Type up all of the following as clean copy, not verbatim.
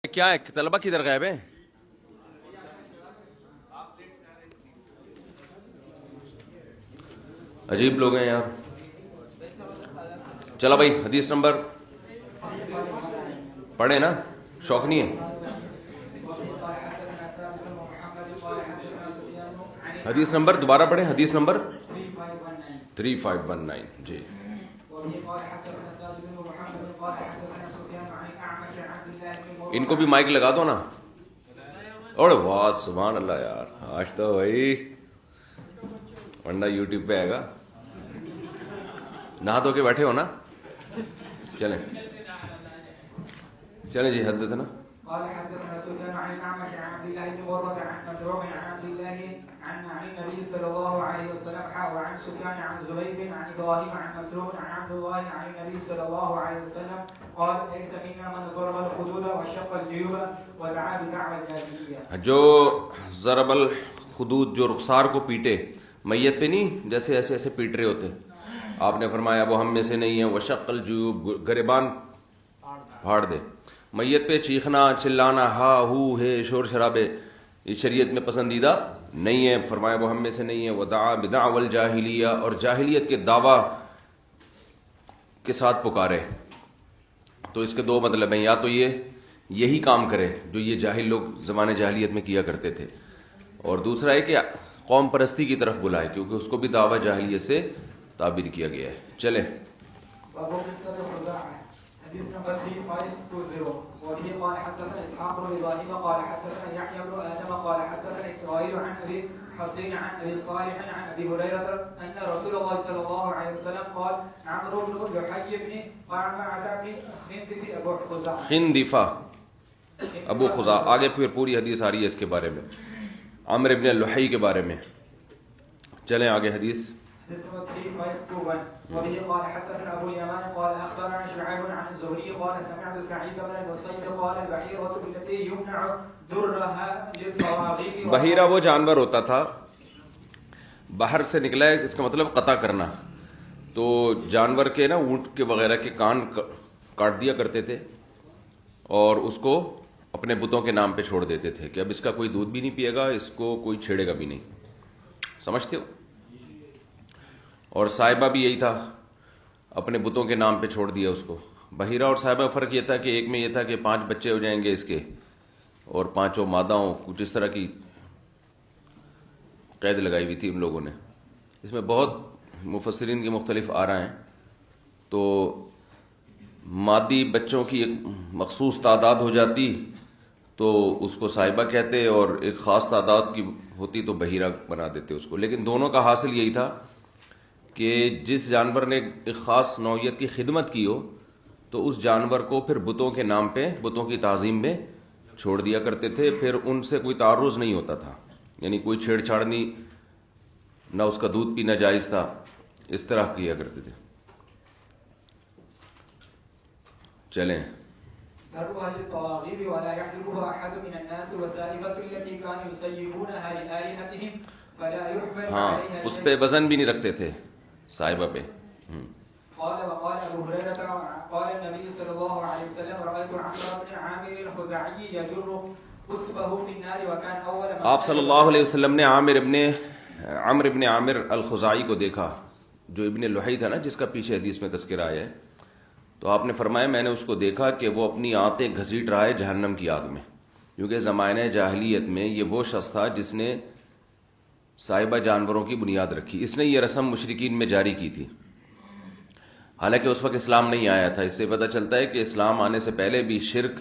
کیا ہے طلبہ کدھر غائب ہیں؟ عجیب لوگ ہیں یار. چلو بھائی حدیث نمبر پڑھے نا, شوق نہیں ہے. حدیث نمبر دوبارہ پڑھیں, حدیث نمبر 3519. جی ان کو بھی مائک لگا دو نا. اور واہ سبحان اللہ یار, آج تو بھائی ورنہ یوٹیوب پہ آئے گا. نہا دھو کے بیٹھے ہو نا, چلیں چلیں جی حضرت نا. قال حدثنا سفيان عن الاعمش عن عبد الله بن مرة عن مسروق عن عبد الله عن النبي صلى الله عليه وسلم وعن سفيان عن زبيد عن ابراهيم عن مسروق عن عبد الله عن النبي صلى الله عليه وسلم قال ليس منا من ضرب الخدود وشق الجيوب ودعا بدعوى الجاهلية. جو ضرب الخدود, جو رخسار کو پیٹے, میت پہ نہیں جیسے ایسے ایسے پیٹ رہے ہوتے, آپ نے فرمایا وہ ہم میں سے نہیں ہے. وشق الجیوب, گریبان پھاڑ دے. میت پہ چیخنا چلانا ہا ہو ہے شور شرابے یہ شریعت میں پسندیدہ نہیں ہے. فرمایا وہ ہم میں سے نہیں ہے. ودعا بدعوى الجاہلیہ, اور جاہلیت کے دعویٰ کے ساتھ پکارے. تو اس کے دو مطلب ہیں, یا تو یہ یہی کام کرے جو یہ جاہل لوگ زمانے جاہلیت میں کیا کرتے تھے, اور دوسرا ہے کہ قوم پرستی کی طرف بلائے, کیونکہ اس کو بھی دعویٰ جاہلیت سے تعبیر کیا گیا ہے. چلیں حديث نمبر 3520 وفيه قال حدثنا اسحاق بن ابراهيم قال حدثنا يحيى بن ادم قال حدثنا اسرائيل عن ابي حسين عن ابي صالح عن ابي هريره ان رسول الله صلى الله عليه وسلم قال عمرو بن لحي بن قعقاع بن خندف ابو خزاعه خندفہ ابو خزاع. آگے پھر پوری حدیث آ رہی ہے اس کے بارے میں, عمرو بن لحی کے بارے میں. چلیں آگے حدیث. وبه قال حدثنا ابو اليمان قال اخبرنا شعيب عن الزهري قال سمعت سعيد بن المسيب قال البحيرة التي يمنع درها للطواغيت. بحیرہ وہ جانور ہوتا تھا, باہر سے نکلا ہے, اس کا مطلب قطع کرنا. تو جانور کے نا اونٹ کے وغیرہ کے کان کاٹ دیا کرتے تھے اور اس کو اپنے بتوں کے نام پہ چھوڑ دیتے تھے کہ اب اس کا کوئی دودھ بھی نہیں پیے گا, اس کو کوئی چھیڑے گا بھی نہیں. سمجھتے ہو؟ اور صاحبہ بھی یہی تھا, اپنے بتوں کے نام پہ چھوڑ دیا اس کو. بحیرہ اور صاحبہ فرق یہ تھا کہ ایک میں یہ تھا کہ 5 بچے ہو جائیں گے اس کے, اور 5 مادہ ہوں, کچھ اس طرح کی قید لگائی ہوئی تھی ان لوگوں نے. اس میں بہت مفسرین کے مختلف آراء ہیں. تو مادی بچوں کی ایک مخصوص تعداد ہو جاتی تو اس کو صاحبہ کہتے, اور ایک خاص تعداد کی ہوتی تو بحیرہ بنا دیتے اس کو. لیکن دونوں کا حاصل یہی تھا کہ جس جانور نے ایک خاص نوعیت کی خدمت کی ہو تو اس جانور کو پھر بتوں کے نام پہ, بتوں کی تعظیم میں چھوڑ دیا کرتے تھے. پھر ان سے کوئی تعرض نہیں ہوتا تھا, یعنی کوئی چھیڑ چھاڑ نہیں, نہ اس کا دودھ پینا جائز تھا, اس طرح کیا کرتے تھے. چلیں ذروها للطواغيت ولا يحلبها احد من الناس وسائبة التي كانوا يسيبونها لآلهتهم فلا يحمل ہاں, عليها اس پہ وزن بھی نہیں رکھتے تھے صاحبہ پہ. قال وقال ابو هريره قال النبي صلى الله عليه وسلم رايت عمرو بن عامر الخزاعي يجر قصبه في النار وكان اول ما آپ صلی اللہ علیہ وسلم نے عمرو ابن عامر الخزاعی کو دیکھا, جو ابن لحی تھا نا جس کا پیچھے حدیث میں تذکرہ آیا ہے. تو آپ نے فرمایا میں نے اس کو دیکھا کہ وہ اپنی آنتیں گھسیٹ رہا ہے جہنم کی آگ میں, کیونکہ زمانہ جاہلیت میں یہ وہ شخص تھا جس نے صاحبہ جانوروں کی بنیاد رکھی. اس نے یہ رسم مشرکین میں جاری کی تھی, حالانکہ اس وقت اسلام نہیں آیا تھا. اس سے پتہ چلتا ہے کہ اسلام آنے سے پہلے بھی شرک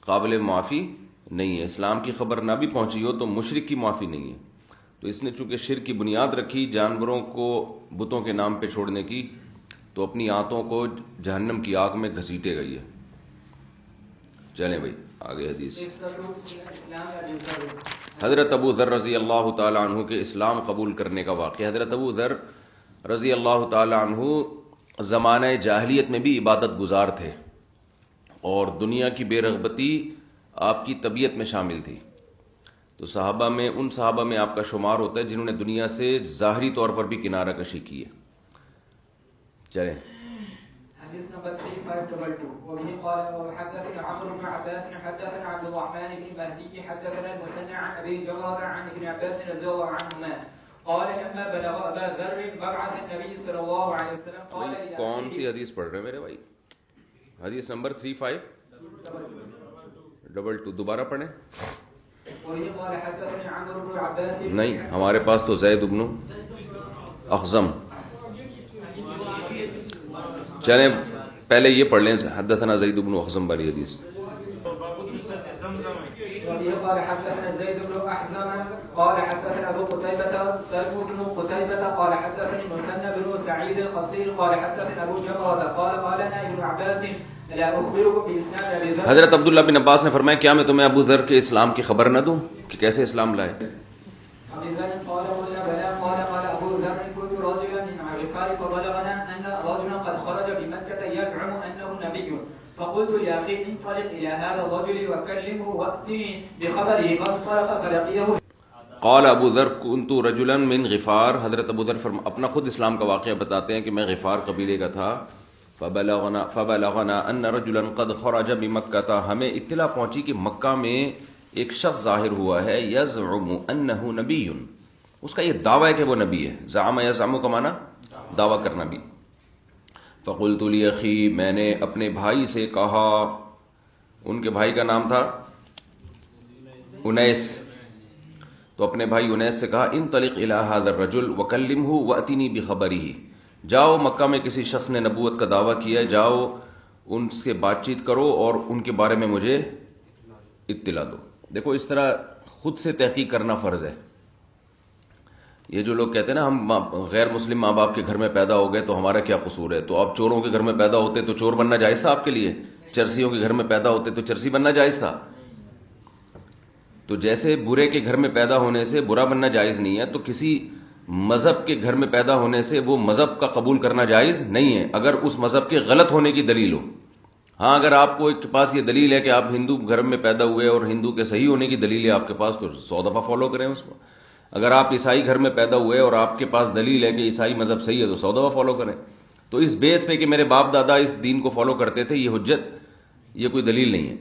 قابل معافی نہیں ہے. اسلام کی خبر نہ بھی پہنچی ہو تو مشرک کی معافی نہیں ہے. تو اس نے چونکہ شرک کی بنیاد رکھی جانوروں کو بتوں کے نام پہ چھوڑنے کی, تو اپنی آنتوں کو جہنم کی آگ میں گھسیٹے گئی ہے. چلیں بھائی آگے حدیث. حضرت ابو ذر رضی اللہ تعالیٰ عنہ کے اسلام قبول کرنے کا واقعہ. حضرت ابو ذر رضی اللہ تعالیٰ عنہ زمانہ جاہلیت میں بھی عبادت گزار تھے, اور دنیا کی بے رغبتی آپ کی طبیعت میں شامل تھی. تو صحابہ میں, ان صحابہ میں آپ کا شمار ہوتا ہے جنہوں نے دنیا سے ظاہری طور پر بھی کنارہ کشی کی ہے. چلیں حديث نمبر 3522 وبه قال وحدثنا عمرو بن عباس حدثنا عبد الرحمن بن مهدي حدثنا المثنى عن ابي جراد عن ابن عباس رضي الله عنهما قال لما بلغ ابا ذر مبعث النبي صلى الله عليه وسلم قال کون سی حدیث پڑھ رہے ہیں میرے بھائی؟ حدیث نمبر 3522 دوبارہ پڑھیں. وبه قال حدثنا عمرو بن عباس نہیں، ہمارے پاس تو زید بن اخزم. چلیں پہلے یہ پڑھ لیں حدثنا زید بن اخزم والی حدیث. وبه قال حدثنا زيد بن أحزم قال حدثنا أبو قتيبة سلم بن قتيبة قال حدثني مثنى بن سعيد القصير قال حدثنا أبو جمرة قال قال لنا ابن عباس لا أخبركم بإسناد أبي ذر. حضرت عبداللہ بن عباس نے فرمایا کیا میں تمہیں ابو ذر کے اسلام کی خبر نہ دوں کہ کیسے اسلام لائے؟ أبي ذر قال قلنا بلى قال قال أبو ذر كنت رجلا من الغفار فبلغنا أن رجلا قد خرج بمكة يزعم أنه نبي فقلت لأخي انطلق إلى هذا الرجل وكلمه وأتني بخبره فانطلق فلقيه. قال ابو ذر كنت رجلا من غفار. حضرت ابو ذر اپنا خود اسلام کا واقعہ بتاتے ہیں کہ میں غفار قبیلے کا تھا. فبلغنا ان رجلا قد خرج بمکہ، ہمیں اطلاع پہنچی کہ مکہ میں ایک شخص ظاہر ہوا ہے یزعم انه نبی، اس کا یہ دعویٰ ہے کہ وہ نبی ہے. زعم یزعم کا معنی دعویٰ کرنا بھی. فقلت لاخی، میں نے اپنے بھائی سے کہا، ان کے بھائی کا نام تھا انیس، تو اپنے بھائی انیس سے کہا انطلق الی ھذا الرجل وکلمہ واتنی بخبرہ، جاؤ مکہ میں کسی شخص نے نبوت کا دعویٰ کیا ہے، جاؤ ان سے بات چیت کرو اور ان کے بارے میں مجھے اطلاع دو. دیکھو اس طرح خود سے تحقیق کرنا فرض ہے. یہ جو لوگ کہتے ہیں نا ہم غیر مسلم ماں باپ کے گھر میں پیدا ہو گئے تو ہمارا کیا قصور ہے، تو آپ چوروں کے گھر میں پیدا ہوتے تو چور بننا جائز تھا آپ کے لیے، چرسیوں کے گھر میں پیدا ہوتے تو چرسی بننا جائز تھا. تو جیسے برے کے گھر میں پیدا ہونے سے برا بننا جائز نہیں ہے، تو کسی مذہب کے گھر میں پیدا ہونے سے وہ مذہب کا قبول کرنا جائز نہیں ہے اگر اس مذہب کے غلط ہونے کی دلیل ہو. ہاں اگر آپ کو کے پاس یہ دلیل ہے کہ آپ ہندو گھر میں پیدا ہوئے اور ہندو کے صحیح ہونے کی دلیل ہے آپ کے پاس، تو 100 دفعہ فالو کریں اس کو. اگر آپ عیسائی گھر میں پیدا ہوئے اور آپ کے پاس دلیل ہے کہ عیسائی مذہب صحیح ہے تو 100 دفعہ فالو کریں. تو اس بیس پہ کہ میرے باپ دادا اس دین کو فالو کرتے تھے، یہ حجت، یہ کوئی دلیل نہیں ہے.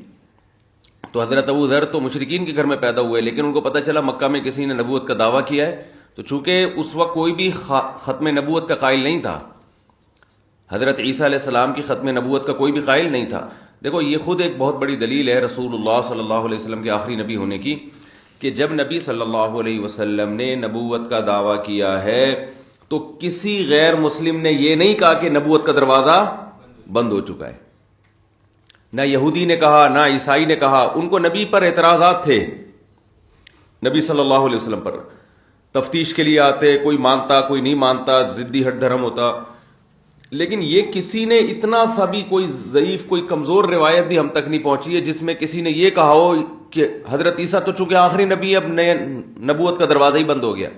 تو حضرت ابو ذر تو مشرکین کے گھر میں پیدا ہوئے، لیکن ان کو پتہ چلا مکہ میں کسی نے نبوت کا دعویٰ کیا ہے، تو چونکہ اس وقت کوئی بھی ختم نبوت کا قائل نہیں تھا، حضرت عیسیٰ علیہ السلام کی ختم نبوت کا کوئی بھی قائل نہیں تھا. دیکھو یہ خود ایک بہت بڑی دلیل ہے رسول اللہ صلی اللہ علیہ وسلم کے آخری نبی ہونے کی، کہ جب نبی صلی اللہ علیہ وسلم نے نبوت کا دعویٰ کیا ہے تو کسی غیر مسلم نے یہ نہیں کہا کہ نبوت کا دروازہ بند ہو چکا ہے. نہ یہودی نے کہا، نہ عیسائی نے کہا. ان کو نبی پر اعتراضات تھے، نبی صلی اللہ علیہ وسلم پر تفتیش کے لیے آتے، کوئی مانتا کوئی نہیں مانتا، ضدی ہٹ دھرم ہوتا. لیکن یہ کسی نے اتنا سا بھی کوئی ضعیف کوئی کمزور روایت بھی ہم تک نہیں پہنچی ہے جس میں کسی نے یہ کہا ہو کہ حضرت عیسیٰ تو چونکہ آخری نبی اب نئے نبوت کا دروازہ ہی بند ہو گیا.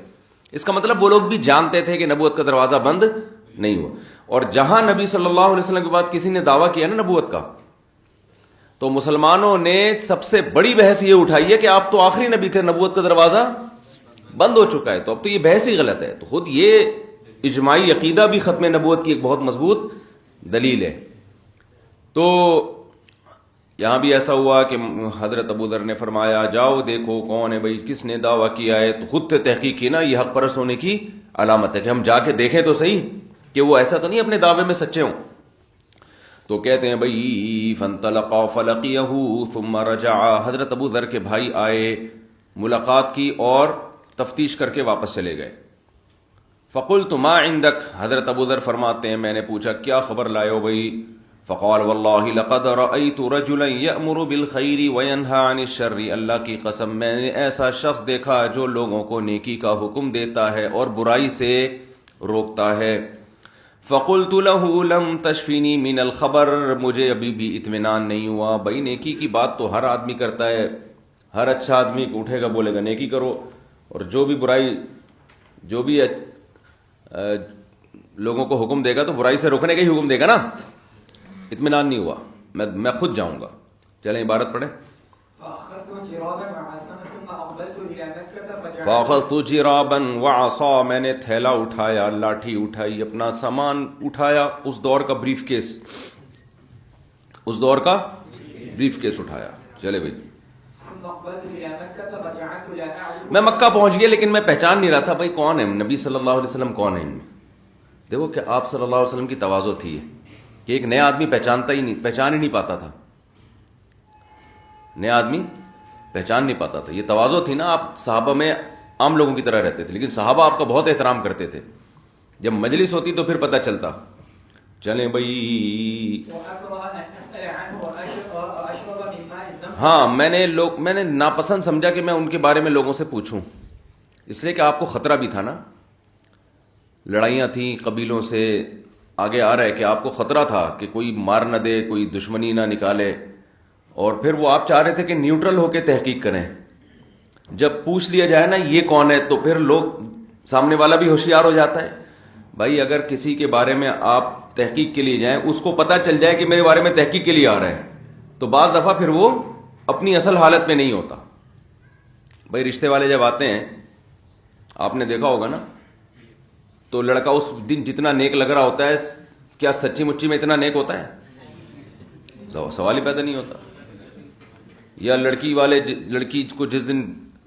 اس کا مطلب وہ لوگ بھی جانتے تھے کہ نبوت کا دروازہ بند نہیں ہوا. اور جہاں نبی صلی اللہ علیہ وسلم کے بعد کسی نے دعویٰ کیا نا نبوت کا، تو مسلمانوں نے سب سے بڑی بحث یہ اٹھائی ہے کہ آپ تو آخری نبی تھے، نبوت کا دروازہ بند ہو چکا ہے. تو اب تو یہ بحث ہی غلط ہے. تو خود یہ اجماعی عقیدہ بھی ختم نبوت کی ایک بہت مضبوط دلیل ہے. تو یہاں بھی ایسا ہوا کہ حضرت ابو ذر نے فرمایا جاؤ دیکھو کون ہے بھائی، کس نے دعویٰ کیا ہے. تو خود سے تحقیق کی نا، یہ حق پرست ہونے کی علامت ہے کہ ہم جا کے دیکھیں تو صحیح کہ وہ ایسا تو نہیں اپنے دعوے میں سچے ہوں. تو کہتے ہیں بھائی فانطلقا فلقیہ ثم رجع، حضرت ابو ذر کے بھائی آئے، ملاقات کی اور تفتیش کر کے واپس چلے گئے. فقلت ما عندک، حضرت ابو ذر فرماتے ہیں میں نے پوچھا کیا خبر لائے ہو بھائی؟ فقال واللہ لقد رأیت رجلا یأمر بالخیر وینہی عن الشر، اللہ کی قسم میں نے ایسا شخص دیکھا جو لوگوں کو نیکی کا حکم دیتا ہے اور برائی سے روکتا ہے. فقلت له لم تشفنی من الخبر، مجھے ابھی بھی اطمینان نہیں ہوا. بھائی نیکی کی بات تو ہر آدمی کرتا ہے، ہر اچھا آدمی اٹھے گا بولے گا نیکی کرو، اور جو بھی برائی جو بھی لوگوں کو حکم دے گا تو برائی سے روکنے کا ہی حکم دے گا نا. اطمینان نہیں ہوا، میں خود جاؤں گا. چلیں عبارت پڑھیں. فأخذت جرابا وعصا ثم أقبلت إلى مكة فاخذت جرابا وعصا، میں نے تھیلا اٹھایا، لاٹھی اٹھائی، اپنا سامان اٹھایا، اس دور کا بریف کیس، اس دور کا بریف کیس اٹھایا، چلے بھائی. ثم أقبلت إلى مكة فرجعت لا أعرف. میں مکہ پہنچ گیا لیکن میں پہچان نہیں رہا تھا بھائی کون ہے نبی صلی اللہ علیہ وسلم، کون ہے ان میں. دیکھو کہ آپ صلی اللہ علیہ وسلم کی تواضع تھی کہ ایک نیا آدمی پہچان ہی نہیں پاتا تھا، نیا آدمی پہچان نہیں پاتا تھا. یہ تواضع تھی نا. آپ صحابہ میں عام لوگوں کی طرح رہتے تھے لیکن صحابہ آپ کا بہت احترام کرتے تھے. جب مجلس ہوتی تو پھر پتہ چلتا. چلیں بھائی. وأكره أن أسأل عنه وأشرب من ماء الزمزم. ہاں میں نے ناپسند سمجھا کہ میں ان کے بارے میں لوگوں سے پوچھوں، اس لیے کہ آپ کو خطرہ بھی تھا نا، لڑائیاں تھیں قبیلوں سے، آگے آ رہا ہے کہ آپ کو خطرہ تھا کہ کوئی مار نہ دے، کوئی دشمنی نہ نکالے. اور پھر وہ آپ چاہ رہے تھے کہ نیوٹرل ہو کے تحقیق کریں. جب پوچھ لیا جائے نا یہ کون ہے تو پھر لوگ، سامنے والا بھی ہوشیار ہو جاتا ہے. بھائی اگر کسی کے بارے میں آپ تحقیق کے لیے جائیں، اس کو پتہ چل جائے کہ میرے بارے میں تحقیق کے لیے آ رہا ہے، تو بعض دفعہ پھر وہ اپنی اصل حالت میں نہیں ہوتا. بھائی رشتے والے جب آتے ہیں، آپ نے دیکھا ہوگا نا، تو لڑکا اس دن جتنا نیک لگ رہا ہوتا ہے، کیا سچی مچی میں اتنا نیک ہوتا ہے؟ سوال ہی پیدا نہیں ہوتا. یا لڑکی کو جس دن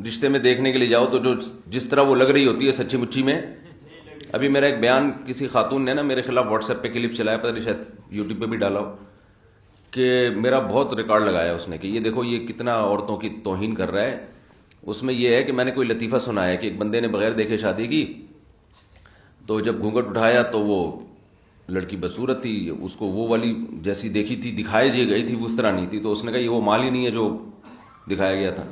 رشتے میں دیکھنے کے لیے جاؤ تو جس طرح وہ لگ رہی ہوتی ہے سچی مچی میں. ابھی میرا ایک بیان کسی خاتون نے نا میرے خلاف واٹس ایپ پہ کلپ چلایا، پتہ نہیں شاید یوٹیوب پہ بھی ڈالا ہو، کہ میرا بہت ریکارڈ لگایا اس نے کہ یہ دیکھو یہ کتنا عورتوں کی توہین کر رہا ہے. اس میں یہ ہے کہ میں نے کوئی لطیفہ سنا ہے کہ ایک بندے نے بغیر دیکھے شادی کی، تو جب گھونگھٹ اٹھایا تو وہ لڑکی بدصورت تھی، اس کو وہ والی جیسی دیکھی تھی دکھائی جی گئی تھی وہ اس طرح نہیں تھی. تو اس نے کہا یہ وہ مال ہی نہیں ہے جو دکھایا گیا تھا،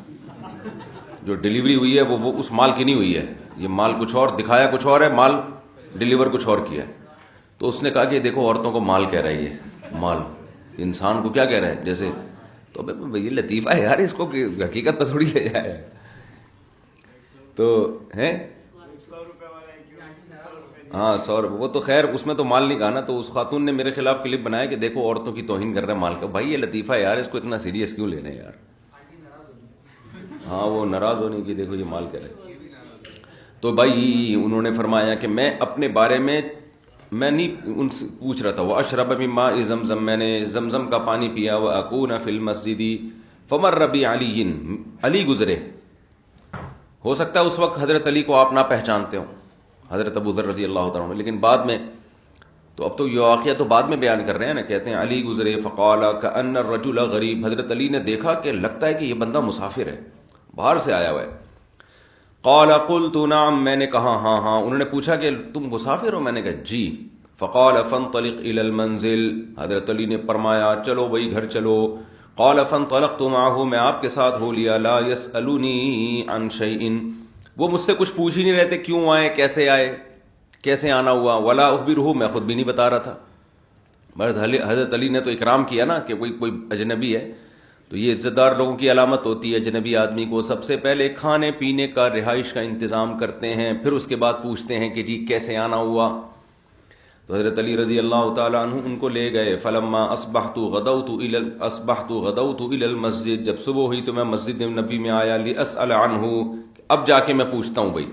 جو ڈیلیوری ہوئی ہے وہ اس مال کی نہیں ہوئی ہے، یہ مال کچھ اور دکھایا کچھ اور ہے، مال ڈیلیور کچھ اور کیا ہے. تو اس نے کہا کہ دیکھو عورتوں کو مال کہہ رہا ہے، یہ مال انسان کو کیا کہہ رہا ہے جیسے. تو یہ لطیفہ ہے یار، اس کو حقیقت پہ تھوڑی لے جائے. تو ہیں ہاں 100 روپے، وہ تو خیر اس میں تو مال نہیں کہا نا. تو اس خاتون نے میرے خلاف کلپ بنایا کہ دیکھو عورتوں کی توہین کر رہا ہے مال کا. بھائی یہ لطیفہ ہے یار، اس کو اتنا سیریس کیوں لینا ہے یار. ہاں وہ ناراض ہونے کی، دیکھو یہ مال کہہ رہے. تو بھائی انہوں نے فرمایا کہ میں اپنے بارے میں نہیں ان سے پوچھ رہا تھا. وہ اشرب من ماء زمزم، میں نے زمزم کا پانی پیا. وہ اکون فی المسجد فمر بی علی، علی گزرے. ہو سکتا ہے اس وقت حضرت علی کو آپ نہ پہچانتے ہو، حضرت ابو ذر رضی اللہ تعالیٰ عنہ، لیکن بعد میں تو اب تو یہ واقعہ تو بعد میں بیان کر رہے ہیں نا. کہتے ہیں علی گزرے فقال کأن الرجل غریب، حضرت علی نے دیکھا کہ لگتا ہے کہ یہ بندہ مسافر ہے، باہر سے آیا ہوا ہے. قال قلت نعم، میں نے کہا ہاں ہاں. انہوں نے پوچھا کہ تم مسافر ہو؟ میں نے کہا جی. فقال فانطلق الى المنزل، حضرت علی نے فرمایا چلو بھائی گھر چلو. قال فانطلقت معه، میں آپ کے ساتھ ہو لیا. لا يسألوني عن شيء، وہ مجھ سے کچھ پوچھ ہی نہیں رہے تھے کیوں آئے، کیسے آئے، کیسے آنا ہوا. ولا اخبره، میں خود بھی نہیں بتا رہا تھا. حضرت علی نے تو اکرام کیا نا کہ کوئی اجنبی ہے تو یہ عزت دار لوگوں کی علامت ہوتی ہے. اجنبی آدمی کو سب سے پہلے کھانے پینے کا، رہائش کا انتظام کرتے ہیں، پھر اس کے بعد پوچھتے ہیں کہ جی کیسے آنا ہوا. تو حضرت علی رضی اللہ تعالیٰ عنہ ان کو لے گئے. فلما اصبحت غدوت الى المسجد، جب صبح ہوئی تو میں مسجد نبوی میں آیا. لاسأل عنہ، اب جا کے میں پوچھتا ہوں بھائی.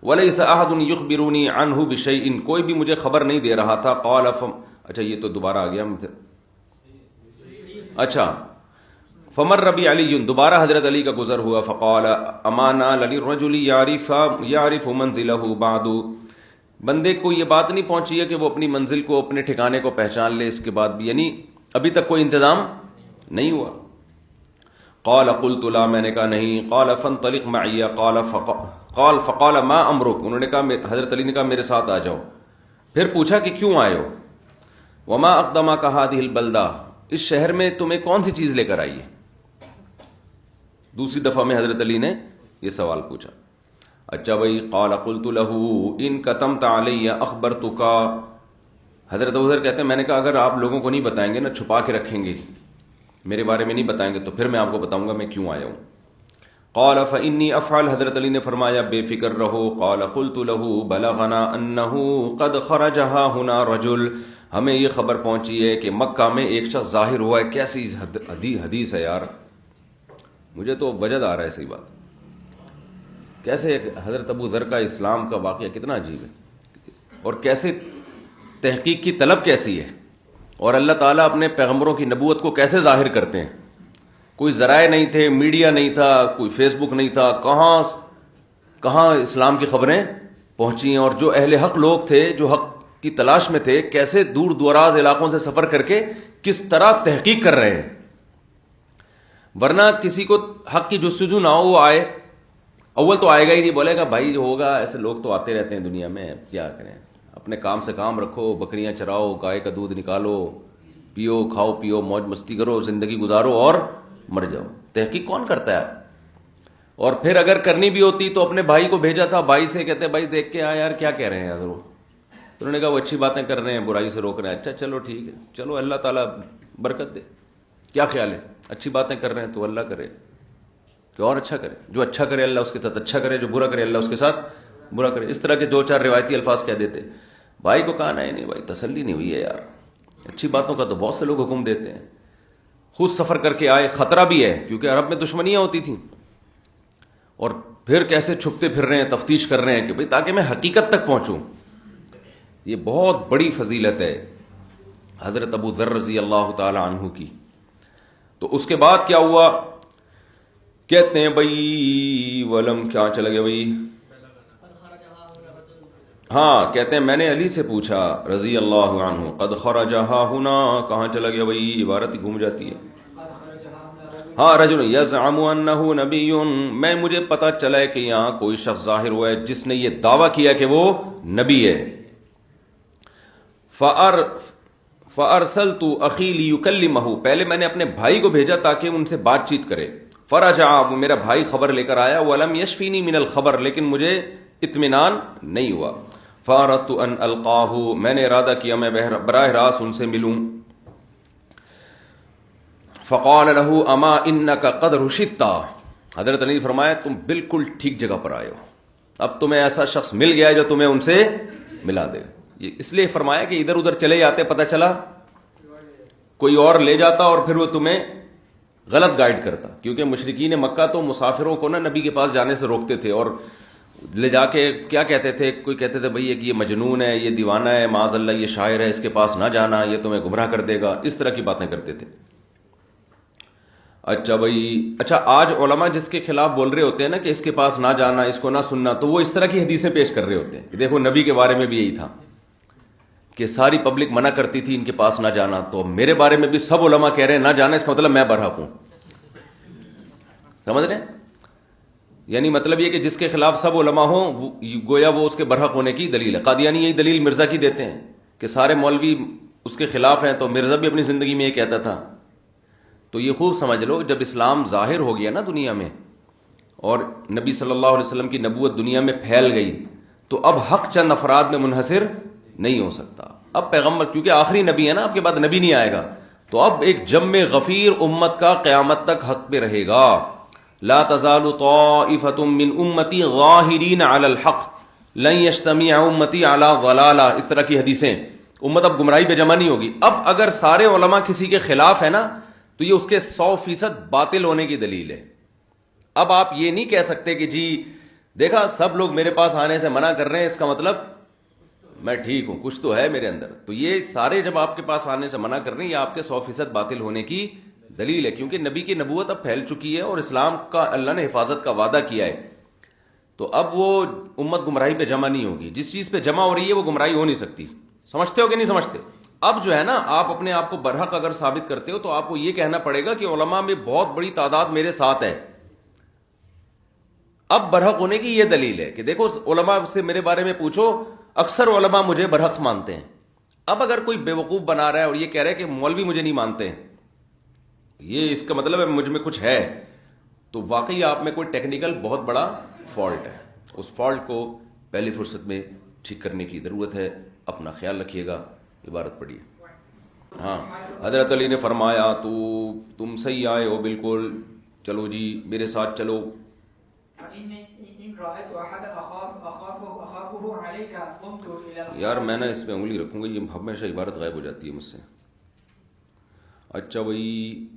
ولیس احد یخبرونی عنہ بشیء، کوئی بھی مجھے خبر نہیں دے رہا تھا. قال اچھا یہ تو دوبارہ آ گیا. اچھا فمر ربی علی، دوبارہ حضرت علی کا گزر ہوا. فقال اما نال للرجل یعرف منزلہ بعد، بندے کو یہ بات نہیں پہنچی ہے کہ وہ اپنی منزل کو، اپنے ٹھکانے کو پہچان لے اس کے بعد بھی، یعنی ابھی تک کوئی انتظام نہیں ہوا. قال قلت لا، میں نے کہا نہیں. قال فانطلق معي، قال فقال ما امرك، انہوں نے کہا، حضرت علی نے کہا میرے ساتھ آ جاؤ. پھر پوچھا کہ کیوں آئے ہو. وما اقدمك هذه البلدہ، اس شہر میں تمہیں کون سی چیز لے کر آئی ہے. دوسری دفعہ میں حضرت علی نے یہ سوال پوچھا. اچھا بھائی. قال قلت له ان كتمت علي اخبرتك، حضرت ابو ذر کہتے ہیں میں نے کہا اگر آپ لوگوں کو نہیں بتائیں گے نا، چھپا کے رکھیں گے، میرے بارے میں نہیں بتائیں گے، تو پھر میں آپ کو بتاؤں گا میں کیوں آیا ہوں. قال فإني افعل، حضرت علی نے فرمایا بے فکر رہو. قال قلت له بلغنا انه قد خرجها هنا رجل، ہمیں یہ خبر پہنچی ہے کہ مکہ میں ایک شخص ظاہر ہوا ہے. کیسی حدیث ہے یار، مجھے تو وجد آ رہا ہے صحیح بات. کیسے حضرت ابو ذر کا اسلام کا واقعہ کتنا عجیب ہے, اور کیسے تحقیق کی طلب کیسی ہے, اور اللہ تعالیٰ اپنے پیغمبروں کی نبوت کو کیسے ظاہر کرتے ہیں. کوئی ذرائع نہیں تھے, میڈیا نہیں تھا, کوئی فیس بک نہیں تھا, کہاں اسلام کی خبریں پہنچی ہیں. اور جو اہل حق لوگ تھے, جو حق کی تلاش میں تھے, کیسے دور دراز علاقوں سے سفر کر کے کس طرح تحقیق کر رہے ہیں. ورنہ کسی کو حق کی جستجو نہ ہو, وہ آئے, اول تو آئے گا ہی نہیں, بولے گا بھائی جو ہوگا, ایسے لوگ تو آتے رہتے ہیں دنیا میں, کیا کریں, اپنے کام سے کام رکھو, بکریاں چراؤ, گائے کا دودھ نکالو, پیو, کھاؤ پیو, موج مستی کرو, زندگی گزارو اور مر جاؤ. تحقیق کون کرتا ہے؟ اور پھر اگر کرنی بھی ہوتی تو اپنے بھائی کو بھیجا تھا, بھائی سے کہتے بھائی دیکھ کے آ یار کیا کہہ رہے ہیں یار, وہ تو انہوں نے کہا وہ اچھی باتیں کر رہے ہیں, برائی سے روک رہے ہیں. اچھا چلو ٹھیک ہے, چلو اللہ تعالیٰ برکت دے. کیا خیال ہے, اچھی باتیں کر رہے ہیں تو اللہ کرے کہ اور اچھا کرے, جو اچھا کرے اللہ اس کے ساتھ اچھا کرے, جو برا کرے اللہ اس کے ساتھ برا کرے. اس طرح کے دو چار روایتی الفاظ کہہ دیتے. بھائی کو کہا نہیں بھائی تسلی نہیں ہوئی ہے یار, اچھی باتوں کا تو بہت سے لوگ حکم دیتے ہیں. خود سفر کر کے آئے, خطرہ بھی ہے کیونکہ عرب میں دشمنیاں ہوتی تھیں, اور پھر کیسے چھپتے پھر رہے ہیں, تفتیش کر رہے ہیں کہ بھئی تاکہ میں حقیقت تک پہنچوں. یہ بہت بڑی فضیلت ہے حضرت ابو ذر رضی اللہ تعالی عنہ کی. تو اس کے بعد کیا ہوا, کہتے ہیں بھئی ولم, کیا چلا گیا بھئی, ہاں کہتے ہیں میں نے علی سے پوچھا رضی اللہ عنہ, قد خرجہا ہونا, کہاں چلا گیا بھئی, عبارت گھوم جاتی ہے. ہاں رجل یزعم انہ نبی, مجھے پتا چلا ہے کہ یہاں کوئی شخص ظاہر ہوا ہے جس نے یہ دعویٰ کیا کہ وہ نبی ہے. فارسلت اخی لیکلمہ, پہلے میں نے اپنے بھائی کو بھیجا تاکہ ان سے بات چیت کرے. فرجع, میرا بھائی خبر لے کر آیا. ولم یشفینی من الخبر, لیکن مجھے اطمینان نہیں ہوا. فاردت ان القاہ, میں نے ارادہ کیا میں براہ راست ان سے ملوں. فقال له اما انک قد رشدت, حضرت علی نے فرمایا تم بالکل ٹھیک جگہ پر آئے ہو, اب تمہیں ایسا شخص مل گیا ہے جو تمہیں ان سے ملا دے. یہ اس لیے فرمایا کہ ادھر ادھر چلے جاتے, پتہ چلا کوئی اور لے جاتا اور پھر وہ تمہیں غلط گائیڈ کرتا. کیونکہ مشرکین مکہ تو مسافروں کو نا نبی کے پاس جانے سے روکتے تھے, اور لے جا کے کیا کہتے تھے, کوئی کہتے تھے بھئی یہ مجنون ہے, یہ دیوانہ ہے, معاذ اللہ یہ شاعر ہے, اس کے پاس نہ جانا, یہ تمہیں گمراہ کر دے گا, اس طرح کی باتیں کرتے تھے. اچھا بھائی, اچھا آج علماء جس کے خلاف بول رہے ہوتے ہیں نا کہ اس کے پاس نہ جانا, اس کو نہ سننا, تو وہ اس طرح کی حدیثیں پیش کر رہے ہوتے ہیں. دیکھو نبی کے بارے میں بھی یہی تھا کہ ساری پبلک منع کرتی تھی ان کے پاس نہ جانا, تو میرے بارے میں بھی سب علماء کہہ رہے ہیں نہ جانا, اس کا مطلب میں برحق ہوں. سمجھ رہے ہیں, یعنی مطلب یہ کہ جس کے خلاف سب علماء ہوں گویا وہ اس کے برحق ہونے کی دلیل ہے. قادیانی یہی دلیل مرزا کی دیتے ہیں کہ سارے مولوی اس کے خلاف ہیں, تو مرزا بھی اپنی زندگی میں یہ کہتا تھا. تو یہ خوب سمجھ لو, جب اسلام ظاہر ہو گیا نا دنیا میں, اور نبی صلی اللہ علیہ وسلم کی نبوت دنیا میں پھیل گئی, تو اب حق چند افراد میں منحصر نہیں ہو سکتا. اب پیغمبر کیونکہ آخری نبی ہے نا, اب کے بعد نبی نہیں آئے گا, تو اب ایک جمع غفیر امت کا قیامت تک حق پہ رہے گا. لا تزال طائفۃ من امتی ظاہرین علی الحق لن یجتمع امتی علی ضلالہ, اس طرح کی حدیثیں. امت اب گمراہی پہ جمع نہیں ہوگی. اب اگر سارے علماء کسی کے خلاف ہے نا, تو یہ اس کے 100% باطل ہونے کی دلیل ہے. اب آپ یہ نہیں کہہ سکتے کہ جی دیکھا سب لوگ میرے پاس آنے سے منع کر رہے ہیں, اس کا مطلب میں ٹھیک ہوں, کچھ تو ہے میرے اندر. تو یہ سارے جب آپ کے پاس آنے سے منع کر رہے ہیں, یہ آپ کے 100% باطل ہونے کی دلیل ہے, کیونکہ نبی کی نبوت اب پھیل چکی ہے اور اسلام کا اللہ نے حفاظت کا وعدہ کیا ہے. تو اب وہ امت گمراہی پہ جمع نہیں ہوگی. جس چیز پہ جمع ہو رہی ہے وہ گمراہی ہو نہیں سکتی. سمجھتے ہو کہ نہیں سمجھتے؟ اب جو ہے نا, آپ اپنے آپ کو برحق اگر ثابت کرتے ہو تو آپ کو یہ کہنا پڑے گا کہ علماء میں بہت بڑی تعداد میرے ساتھ ہے. اب برحق ہونے کی یہ دلیل ہے کہ دیکھو علماء سے میرے بارے میں پوچھو, اکثر علماء مجھے برحق مانتے ہیں. اب اگر کوئی بیوقوف بنا رہا ہے اور یہ کہہ رہا ہے کہ مولوی مجھے نہیں مانتے ہیں, یہ اس کا مطلب ہے مجھ میں کچھ ہے, تو واقعی آپ میں کوئی ٹیکنیکل بہت بڑا فالٹ ہے. اس فالٹ کو پہلی فرصت میں ٹھیک کرنے کی ضرورت ہے. اپنا خیال رکھیے گا. عبارت پڑھیے. ہاں, حضرت علی نے فرمایا تو تم صحیح آئے ہو بالکل, چلو جی میرے ساتھ چلو. یار میں نا اس پہ انگلی رکھوں گا, یہ ہمیشہ عبارت غائب ہو جاتی ہے مجھ سے. اچھا بھائی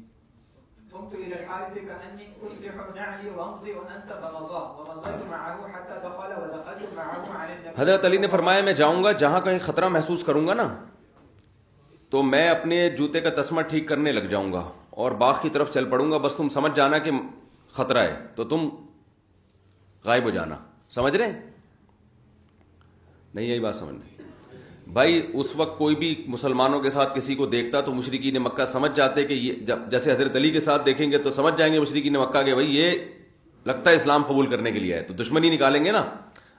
قمت إلى الحائط كأني أصلح نعلي وأمضي وأنت بمضاه ومضيت معه حتى دخل ودخلت معه على النبي. حضرت علی نے فرمایا میں جاؤں گا جہاں کہیں خطرہ محسوس کروں گا نا تو میں اپنے جوتے کا تسمہ ٹھیک کرنے لگ جاؤں گا اور باغ کی طرف چل پڑوں گا. بس تم سمجھ جانا کہ خطرہ ہے تو تم غائب ہو جانا. سمجھ رہے ہیں؟ نہیں یہی بات سمجھ رہے بھائی. اس وقت کوئی بھی مسلمانوں کے ساتھ کسی کو دیکھتا تو مشرکین مکہ سمجھ جاتے کہ یہ جیسے حضرت علی کے ساتھ دیکھیں گے تو سمجھ جائیں گے مشرکین مکہ کہ بھائی یہ لگتا ہے اسلام قبول کرنے کے لیے ہے, تو دشمنی نکالیں گے نا.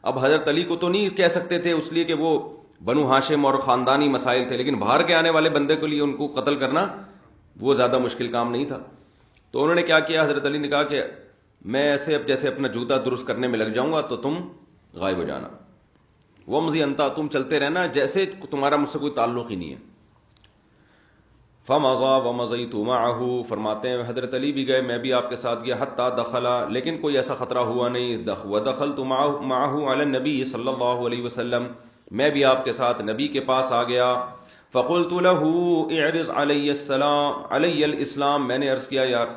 اب حضرت علی کو تو نہیں کہہ سکتے تھے اس لیے کہ وہ بنو ہاشم اور خاندانی مسائل تھے, لیکن باہر کے آنے والے بندے کے لیے ان کو قتل کرنا وہ زیادہ مشکل کام نہیں تھا. تو انہوں نے کیا کیا, حضرت علی نے کہا کہ میں ایسے اب جیسے اپنا جوتا درست کرنے میں لگ جاؤں گا تو تم غائب ہو جانا. ومضی انتا, تم چلتے رہنا جیسے تمہارا مجھ سے کوئی تعلق ہی نہیں ہے. فمضى ومضيت معه, فرماتے ہیں حضرت علی بھی گئے میں بھی آپ کے ساتھ گیا, حتى دخل, لیکن کوئی ایسا خطرہ ہوا نہیں. ودخلت معه على النبي صلی اللہ علیہ وسلم, میں بھی آپ کے ساتھ نبی کے پاس آ گیا. فقلت له اعرض علی الاسلام, میں نے عرض کیا یار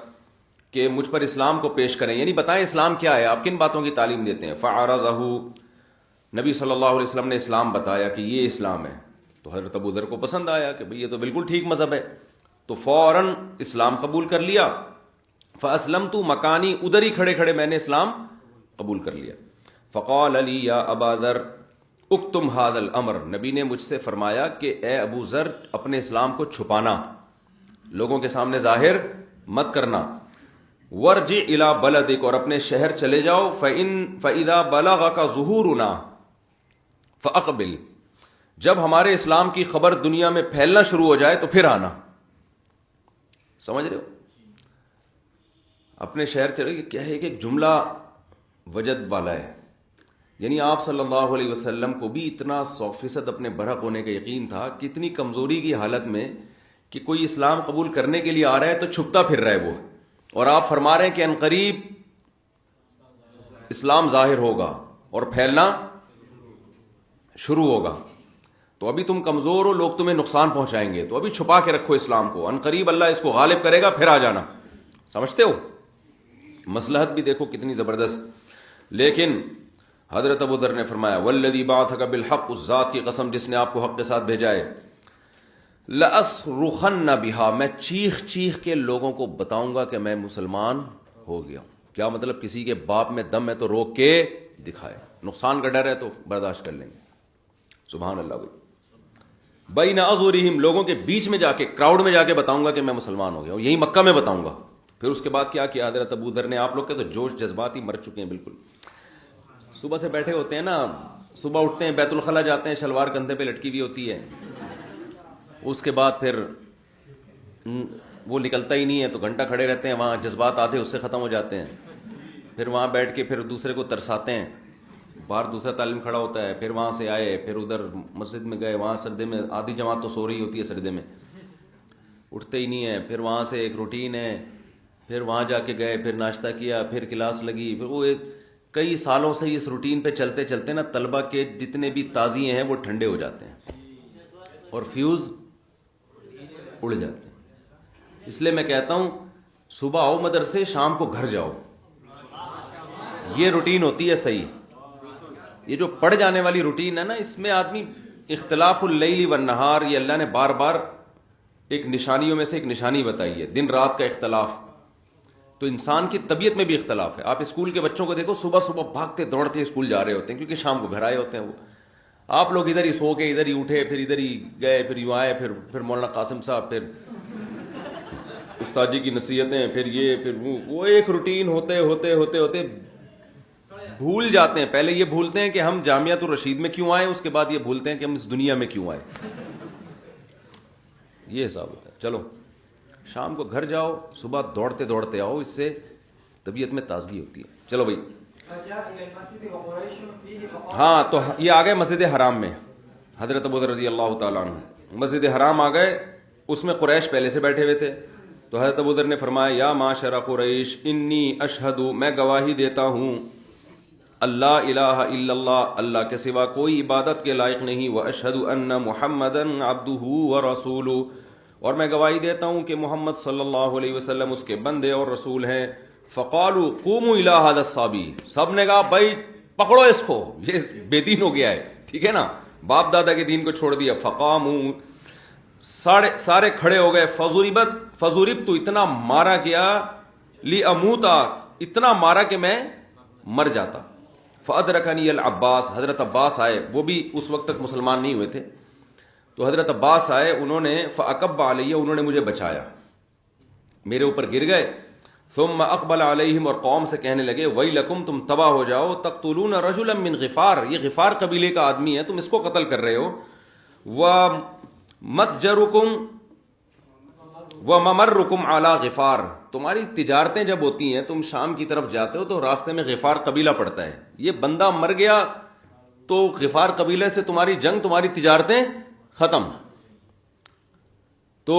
کہ مجھ پر اسلام کو پیش کریں, یعنی بتائیں اسلام کیا ہے, آپ کن باتوں کی تعلیم دیتے ہیں. فعرضه, نبی صلی اللہ علیہ وسلم نے اسلام بتایا کہ یہ اسلام ہے. تو حضرت ابو ذر کو پسند آیا کہ بھئی یہ تو بالکل ٹھیک مذہب ہے, تو فوراً اسلام قبول کر لیا. فاسلمت مکانی, ادھر ہی کھڑے کھڑے میں نے اسلام قبول کر لیا. فقال علی یا ابا ذر اکتم هذا الامر, نبی نے مجھ سے فرمایا کہ اے ابو ذر اپنے اسلام کو چھپانا, لوگوں کے سامنے ظاہر مت کرنا. ورجع الى بلدک, اور اپنے شہر چلے جاؤ. فاذا بلغک ظہورنا فاقبل, جب ہمارے اسلام کی خبر دنیا میں پھیلنا شروع ہو جائے تو پھر آنا. سمجھ رہے ہو؟ اپنے شہر چلے, کیا ہے کہ ایک جملہ وجد والا ہے, یعنی آپ صلی اللہ علیہ وسلم کو بھی اتنا 100% اپنے برحق ہونے کا یقین تھا کہ اتنی کمزوری کی حالت میں کہ کوئی اسلام قبول کرنے کے لیے آ رہا ہے تو چھپتا پھر رہا ہے وہ, اور آپ فرما رہے ہیں کہ عنقریب اسلام ظاہر ہوگا اور پھیلنا شروع ہوگا. تو ابھی تم کمزور ہو, لوگ تمہیں نقصان پہنچائیں گے, تو ابھی چھپا کے رکھو اسلام کو, عنقریب اللہ اس کو غالب کرے گا, پھر آ جانا. سمجھتے ہو مصلحت بھی دیکھو کتنی زبردست. لیکن حضرت ابو ذر نے فرمایا والذی بعثک بالحق, اس ذات کی قسم جس نے آپ کو حق کے ساتھ بھیجا ہے, لأصرخن بها, میں چیخ چیخ کے لوگوں کو بتاؤں گا کہ میں مسلمان ہو گیا ہوں. کیا مطلب, کسی کے باپ میں دم ہے تو روک کے دکھائے, نقصان کا ڈر ہے تو برداشت کر لیں گے. سبحان اللہ. بین اظہرہم, لوگوں کے بیچ میں جا کے, کراؤڈ میں جا کے بتاؤں گا کہ میں مسلمان ہو گیا ہوں, یہی مکہ میں بتاؤں گا. پھر اس کے بعد کیا کیا حضرت ابو ذر نے, آپ لوگ کے تو جوش جذبات ہی مر چکے ہیں بالکل. صبح سے بیٹھے ہوتے ہیں نا, صبح اٹھتے ہیں بیت الخلا جاتے ہیں, شلوار کندھے پہ لٹکی ہوئی ہوتی ہے, اس کے بعد پھر وہ نکلتا ہی نہیں ہے تو گھنٹہ کھڑے رہتے ہیں وہاں, جذبات آتے اس سے ختم ہو جاتے ہیں. پھر وہاں بیٹھ کے پھر دوسرے کو ترساتے ہیں, باہر دوسرا تعلیم کھڑا ہوتا ہے, پھر وہاں سے آئے, پھر ادھر مسجد میں گئے, وہاں سردے میں آدھی جماعت تو سو رہی ہوتی ہے سردے میں, اٹھتے ہی نہیں ہے. پھر وہاں سے ایک روٹین ہے, پھر وہاں جا کے گئے, پھر ناشتہ کیا, پھر کلاس لگی, پھر وہ کئی سالوں سے اس روٹین پہ چلتے چلتے نا طلبہ کے جتنے بھی تازیے ہیں وہ ٹھنڈے ہو جاتے ہیں اور فیوز اڑ جاتے ہیں. اس لیے میں کہتا ہوں صبح آؤ مدرسے, شام کو گھر جاؤ, یہ روٹین ہوتی ہے صحیح. یہ جو پڑ جانے والی روٹین ہے نا, اس میں آدمی اختلاف اللیل والنہار, یہ اللہ نے بار بار ایک نشانیوں میں سے ایک نشانی بتائی ہے, دن رات کا اختلاف. تو انسان کی طبیعت میں بھی اختلاف ہے. آپ اسکول کے بچوں کو دیکھو, صبح صبح بھاگتے دوڑتے اسکول جا رہے ہوتے ہیں کیونکہ شام کو گھر آئے ہوتے ہیں وہ. آپ لوگ ادھر ہی سو کے ادھر ہی اٹھے, پھر ادھر ہی گئے, پھر یوں آئے, پھر مولانا قاسم صاحب, پھر استاد جی کی نصیحتیں, پھر یہ پھر وہ ایک روٹین ہوتے ہوتے ہوتے ہوتے بھول جاتے ہیں. پہلے یہ بھولتے ہیں کہ ہم جامعۃ الرشید میں کیوں آئے, اس کے بعد یہ بھولتے ہیں کہ ہم اس دنیا میں کیوں آئے. یہ حساب ہوتا ہے. چلو شام کو گھر جاؤ, صبح دوڑتے دوڑتے آؤ, اس سے طبیعت میں تازگی ہوتی ہے. چلو بھائی, ہاں تو یہ آ گئے مسجد حرام میں. حضرت ابو ذر رضی اللہ تعالیٰ عنہ مسجد حرام آ گئے, اس میں قریش پہلے سے بیٹھے ہوئے تھے. تو حضرت ابو ذر نے فرمایا یا معاشر قریش انی اشہد, میں گواہی دیتا ہوں اللہ الہ الا اللہ, اللہ کے سوا کوئی عبادت کے لائق نہیں, واشہد ان محمدا عبدہ ورسولہ, اور میں گواہی دیتا ہوں کہ محمد صلی اللہ علیہ وسلم اس کے بندے اور رسول ہیں. فقالوا قوموا الى هذا الصبي, سب نے کہا بھائی پکڑو اس کو, یہ بے دین ہو گیا ہے, ٹھیک ہے نا, باپ دادا کے دین کو چھوڑ دیا. فقاموا, سارے کھڑے ہو گئے. فضربت, تو اتنا مارا گیا, لاموتا, اتنا مارا کہ میں مر جاتا. فادرکنی العباس, حضرت عباس آئے, وہ بھی اس وقت تک مسلمان نہیں ہوئے تھے, تو حضرت عباس آئے, انہوں نے فاکب علیہ, انہوں نے مجھے بچایا, میرے اوپر گر گئے. ثم اقبل علیہم, اور قوم سے کہنے لگے ویلکم, تم تباہ ہو جاؤ, تقتلون رجلا من غفار, یہ غفار قبیلے کا آدمی ہے, تم اس کو قتل کر رہے ہو. ومتجرکم وممرکم علی غفار, تمہاری تجارتیں جب ہوتی ہیں, تم شام کی طرف جاتے ہو تو راستے میں غفار قبیلہ پڑتا ہے, یہ بندہ مر گیا تو غفار قبیلے سے تمہاری جنگ, تمہاری تجارتیں ختم. تو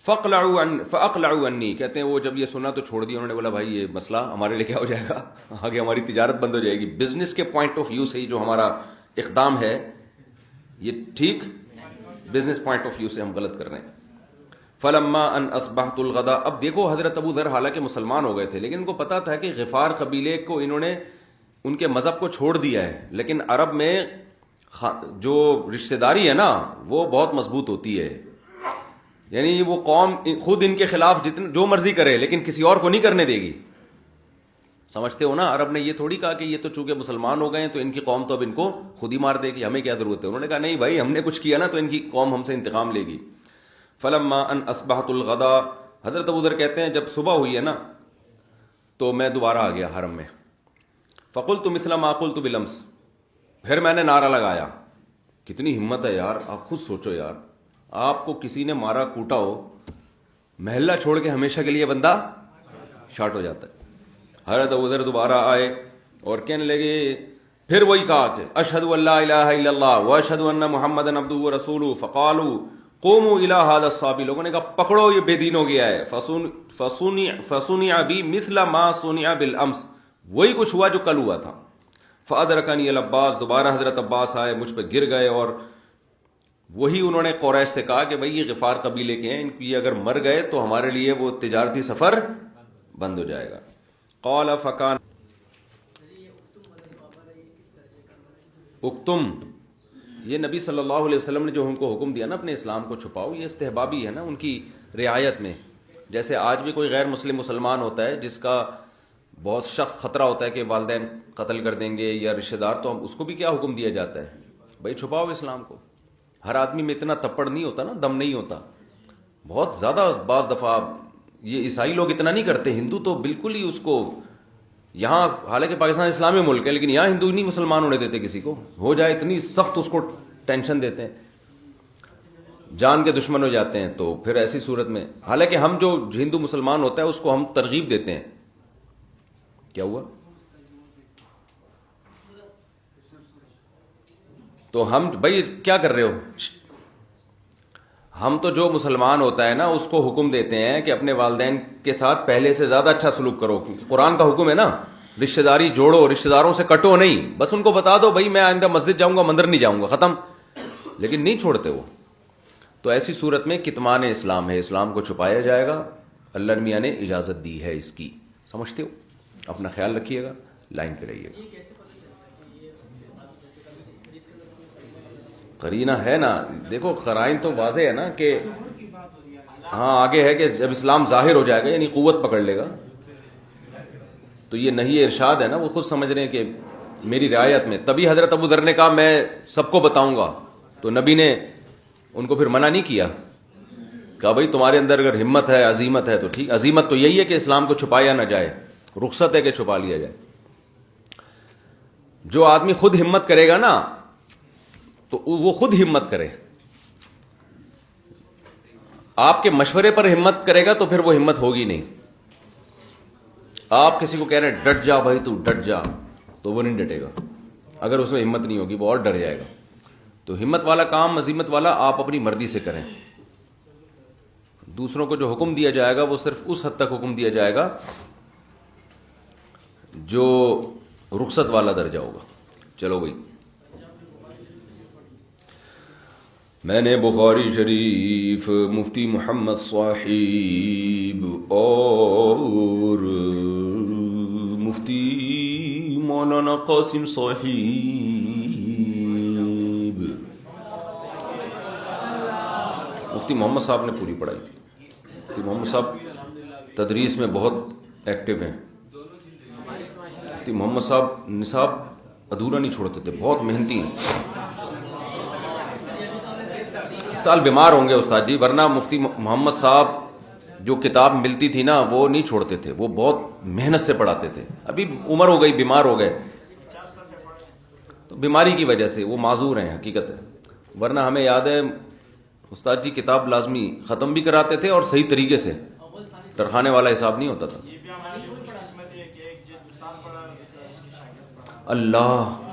فاقلعوا عنی, کہتے ہیں وہ جب یہ سنا تو چھوڑ دیا, انہوں نے بولا بھائی یہ مسئلہ ہمارے لیے کیا ہو جائے گا, آگے ہماری تجارت بند ہو جائے گی. بزنس کے پوائنٹ آف ویو سے جو ہمارا اقدام ہے یہ ٹھیک, بزنس پوائنٹ آف ویو سے ہم غلط کر رہے ہیں. فلما ان اصبحت الغدا, اب دیکھو حضرت ابو ذر حالانکہ مسلمان ہو گئے تھے, لیکن ان کو پتا تھا کہ غفار قبیلے کو انہوں نے ان کے مذہب کو چھوڑ دیا ہے, لیکن عرب میں جو رشتہ داری ہے نا وہ بہت مضبوط ہوتی ہے, یعنی وہ قوم خود ان کے خلاف جتنے جو مرضی کرے لیکن کسی اور کو نہیں کرنے دے گی. سمجھتے ہو نا, عرب نے یہ تھوڑی کہا کہ یہ تو چونکہ مسلمان ہو گئے ہیں تو ان کی قوم تو اب ان کو خود ہی مار دے گی, ہمیں کیا ضرورت ہے. انہوں نے کہا نہیں بھائی, ہم نے کچھ کیا نا تو ان کی قوم ہم سے انتقام لے گی. فلما ان اصبحت الغدا, حضرت ابو ذر کہتے ہیں جب صبح ہوئی ہے نا تو میں دوبارہ آ گیا حرم میں. فقلت مثل ما قلت بالامس, پھر میں نے نعرہ لگایا. کتنی ہمت ہے یار, آپ خود سوچو یار, آپ کو کسی نے مارا کوٹا ہو, محلہ چھوڑ کے ہمیشہ کے لیے بندہ شارٹ ہو جاتا ہے. حضرت ابو ذر دوبارہ آئے اور کہنے لگے, پھر وہی کہا کہ اشہد ان لا الہ الا اللہ واشہد ان محمدا عبدہ ورسولہ. فقالوا قوموا الی ھذا الصبی, لوگوں نے کہا پکڑو یہ بے دین ہو گیا ہے. فصنع بی مثل ما صنع بالامس, وہی کچھ ہوا جو کل ہوا تھا. فادرکنی العباس, دوبارہ حضرت عباس آئے, مجھ پہ گر گئے, اور وہی انہوں نے قریش سے کہا کہ بھئی یہ غفار قبیلے کے ہیں, ان کی اگر مر گئے تو ہمارے لیے وہ تجارتی سفر بند ہو جائے گا. قال فکان اکتم, یہ نبی صلی اللہ علیہ وسلم نے جو ان کو حکم دیا نا اپنے اسلام کو چھپاؤ, یہ استحبابی ہے نا ان کی رعایت میں. جیسے آج بھی کوئی غیر مسلم مسلمان ہوتا ہے جس کا بہت شخص خطرہ ہوتا ہے کہ والدین قتل کر دیں گے یا رشتہ دار, تو اس کو بھی کیا حکم دیا جاتا ہے, بھائی چھپاؤ اسلام کو. ہر آدمی میں اتنا تپڑ نہیں ہوتا نا, دم نہیں ہوتا. بہت زیادہ بعض دفعہ یہ عیسائی لوگ اتنا نہیں کرتے, ہندو تو بالکل ہی اس کو, یہاں حالانکہ پاکستان اسلامی ملک ہے لیکن یہاں ہندو نہیں مسلمان ہونے دیتے کسی کو, ہو جائے اتنی سخت اس کو ٹینشن دیتے ہیں, جان کے دشمن ہو جاتے ہیں. تو پھر ایسی صورت میں, حالانکہ ہم جو ہندو مسلمان ہوتا ہے اس کو ہم ترغیب دیتے ہیں. کیا ہوا؟ تو ہم بھائی کیا کر رہے ہو, ہم تو جو مسلمان ہوتا ہے نا اس کو حکم دیتے ہیں کہ اپنے والدین کے ساتھ پہلے سے زیادہ اچھا سلوک کرو, کیونکہ قرآن کا حکم ہے نا, رشتہ داری جوڑو, رشتہ داروں سے کٹو نہیں, بس ان کو بتا دو بھائی میں آئندہ مسجد جاؤں گا مندر نہیں جاؤں گا, ختم. لیکن نہیں چھوڑتے وہ. تو ایسی صورت میں کتمان اسلام ہے, اسلام کو چھپایا جائے گا. اللہ میاں نے اجازت دی ہے اس کی, سمجھتے ہو. اپنا خیال رکھیے گا, لائن پہ رہیے گا. قرینہ ہے نا, دیکھو قرائن تو واضح ہے نا کہ ہاں آگے ہے کہ جب اسلام ظاہر ہو جائے گا یعنی قوت پکڑ لے گا, تو یہ نہیں ارشاد ہے نا, وہ خود سمجھ رہے ہیں کہ میری رعایت میں. تبھی حضرت ابو ذر نے کہا میں سب کو بتاؤں گا, تو نبی نے ان کو پھر منع نہیں کیا, کہا بھائی تمہارے اندر اگر ہمت ہے, عزیمت ہے تو ٹھیک. عزیمت تو یہی ہے کہ اسلام کو چھپایا نہ جائے, رخصت ہے کہ چھپا لیا جائے. جو آدمی خود ہمت کرے گا نا تو وہ خود ہمت کرے, آپ کے مشورے پر ہمت کرے گا تو پھر وہ ہمت ہوگی نہیں. آپ کسی کو کہہ رہے ہیں ڈٹ جا بھائی تو ڈٹ جا, تو وہ نہیں ڈٹے گا. اگر اس میں ہمت نہیں ہوگی وہ اور ڈر جائے گا. تو ہمت والا کام, عزیمت والا آپ اپنی مرضی سے کریں. دوسروں کو جو حکم دیا جائے گا وہ صرف اس حد تک حکم دیا جائے گا جو رخصت والا درجہ ہوگا. چلو بھائی, میں نے بخاری شریف مفتی محمد صاحب اور مفتی مولانا قاسم صاحب، مفتی محمد صاحب نے پوری پڑھائی تھی. مفتی محمد صاحب تدریس میں بہت ایکٹیو ہیں. مفتی محمد صاحب نصاب ادھورا نہیں چھوڑتے تھے، بہت محنتی ہیں. اس سال بیمار ہوں گے استاد جی، ورنہ مفتی محمد صاحب جو کتاب ملتی تھی نا وہ نہیں چھوڑتے تھے، وہ بہت محنت سے پڑھاتے تھے. ابھی عمر ہو گئی، بیمار ہو گئے تو بیماری کی وجہ سے وہ معذور ہیں، حقیقت ہے. ورنہ ہمیں یاد ہے استاد جی کتاب لازمی ختم بھی کراتے تھے اور صحیح طریقے سے، ڈرخانے والا حساب نہیں ہوتا تھا. اللہ